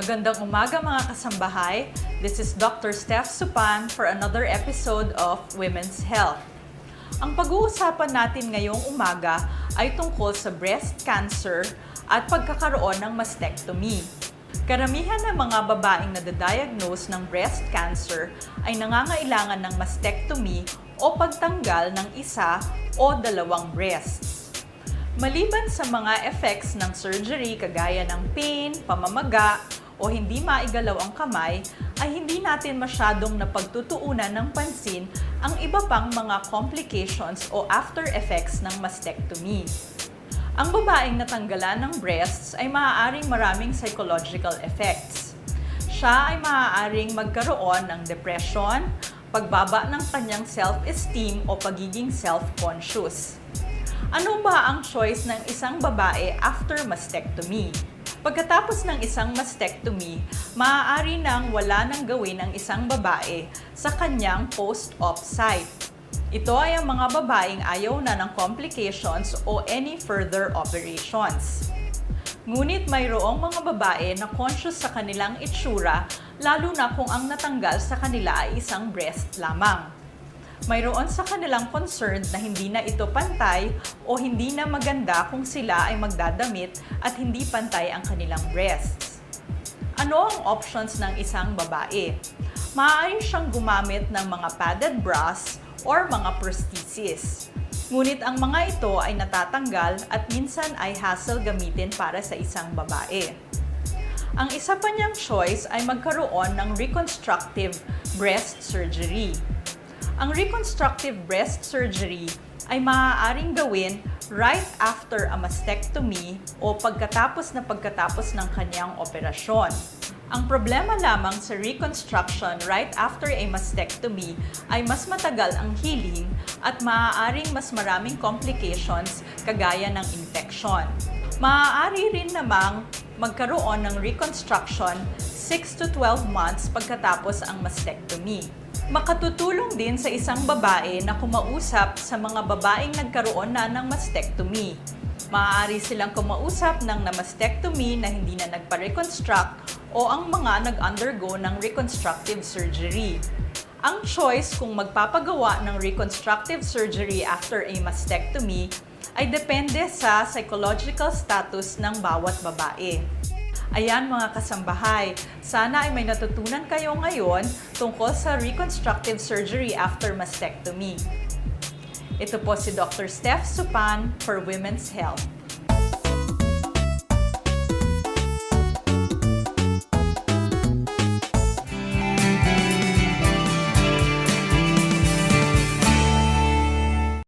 Magandang umaga mga kasambahay. This is Dr. Steph Supan for another episode of Women's Health. Ang pag-uusapan natin ngayong umaga ay tungkol sa breast cancer at pagkakaroon ng mastectomy. Karamihan ng mga babaeng nadadiagnose ng breast cancer ay nangangailangan ng mastectomy o pagtanggal ng isa o dalawang breasts. Maliban sa mga effects ng surgery kagaya ng pain, pamamaga, o hindi maigalaw ang kamay, ay hindi natin masyadong napagtutuunan ng pansin ang iba pang mga complications o after effects ng mastectomy. Ang babaeng natanggalan ng breasts ay maaaring maraming psychological effects. Siya ay maaaring magkaroon ng depression, pagbaba ng kanyang self-esteem o pagiging self-conscious. Ano ba ang choice ng isang babae after mastectomy? Pagkatapos ng isang mastectomy, maaari nang wala nang gawin ang isang babae sa kanyang post-op site. Ito ay ang mga babaeng ayaw na ng complications o any further operations. Ngunit mayroong mga babae na conscious sa kanilang itsura, lalo na kung ang natanggal sa kanila ay isang breast lamang. Mayroon sa kanilang concerned na hindi na ito pantay o hindi na maganda kung sila ay magdadamit at hindi pantay ang kanilang breasts. Ano ang options ng isang babae? Maaari siyang gumamit ng mga padded bras or mga prosthesis. Ngunit ang mga ito ay natatanggal at minsan ay hassle gamitin para sa isang babae. Ang isa pa niyang choice ay magkaroon ng reconstructive breast surgery. Ang reconstructive breast surgery ay maaaring gawin right after a mastectomy o pagkatapos ng kanyang operasyon. Ang problema lamang sa reconstruction right after a mastectomy ay mas matagal ang healing at maaaring mas maraming complications kagaya ng infection. Maaari rin namang magkaroon ng reconstruction 6 to 12 months pagkatapos ang mastectomy. Makatutulong din sa isang babae na kumausap sa mga babaeng nagkaroon na ng mastectomy. Maaari silang kumausap ng na-mastectomy na hindi na nagpa-reconstruct o ang mga nag-undergo ng reconstructive surgery. Ang choice kung magpapagawa ng reconstructive surgery after a mastectomy ay depende sa psychological status ng bawat babae. Ayan mga kasambahay, sana ay may natutunan kayo ngayon tungkol sa reconstructive surgery after mastectomy. Ito po si Dr. Steph Supan for Women's Health.